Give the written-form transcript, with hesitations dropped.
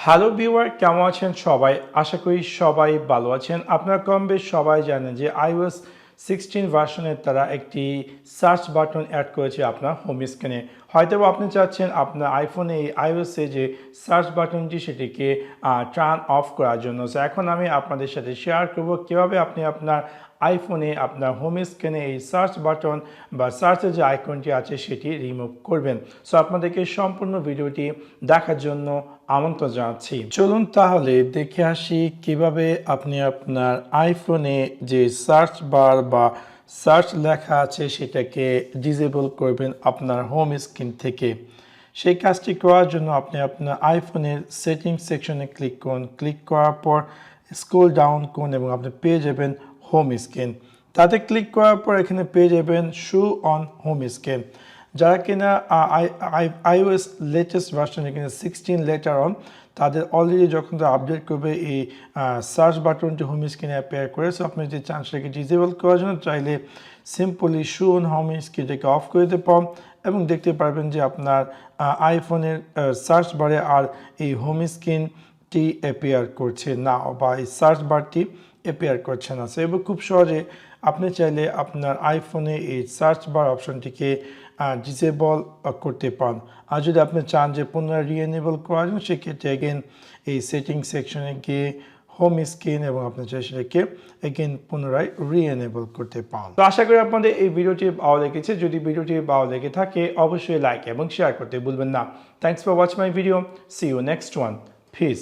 Hello viewer, কেমন আছেন সবাই? আশা করি সবাই ভালো আছেন। আপনারা কম বেশ সবাই জানেন যে iOS 16 ভার্সনের তারা একটি সার্চ বাটন অ্যাড করেছে আপনার হোম স্ক্রিনে। হয়তো আপনি চাচ্ছেন আপনার আইফোনে এই iOS-এ যে সার্চ বাটনটি সেটিকে টার্ন অফ করার জন্য। সো এখন আমি আপনাদের সাথে শেয়ার করব কীভাবে আপনি আপনার আইফোনে আপনার হোম স্ক্রিনে এই সার্চ বাটন বা সার্চের যে আইকনটি আছে সেটি রিমুভ করবেন। সো আপনাদেরকে সম্পূর্ণ ভিডিওটি দেখার জন্য আমন্ত্রণ জানাচ্ছি। চলুন তাহলে দেখে আসি কিভাবে আপনি আপনার আইফোনে যে সার্চ বার বা সার্চ লেখা আছে সেটাকে ডিসেবল করবেন আপনার হোম স্ক্রিন থেকে। সেই কাজটি করার জন্য আপনি আপনার আইফোনের সেটিংস সেকশনে ক্লিক করুন। ক্লিক করার পর স্ক্রল ডাউন করুন এবং আপনি পেয়ে যাবেন হোম স্ক্রিন। তাতে ক্লিক করার পর এখানে পেয়ে যাবেন শো অন হোম স্ক্রিন। যারা কিনা iOS লেটেস্ট ভার্সন এখানে 16 লেটার অন, তাদের অলরেডি যখন তারা আপডেট করবে এই সার্চ বাটনটি হোম স্ক্রিনে অ্যাপিয়ার করে। সো আপনি যদি চান সেটাকে ডিসেবল করার জন্য চাইলে সিম্পলি শো অন হোম স্ক্রিনটাকে অফ করে দিতে পারেন এবং দেখতে পারবেন যে আপনার আইফোনের সার্চ বারে আর এই হোম স্ক্রিনটি অ্যাপিয়ার করছে না বা এই সার্চ বারটি অ্যাপিয়ার করছে না। সো এবার খুব সহজে আপনি চাইলে আপনার আইফোনে এই সার্চ বার অপশনটিকে ডিসেবল করতে পারেন। আর যদি আপনি চান যে পুনরায় রিএনেবল করার জন্য সেক্ষেত্রে এগেন এই সেটিং সেকশনে গিয়ে হোম স্ক্রিন এবং আপনি চাই সেটাকে এগেন পুনরায় রিএনেবল করতে পারেন। তো আশা করি আপনাদের এই ভিডিওটি ভালো লেগেছে। যদি ভিডিওটি ভালো লেগে থাকে অবশ্যই লাইক এবং শেয়ার করতে ভুলবেন না। Thanks for watch my video. See you next one. Piece.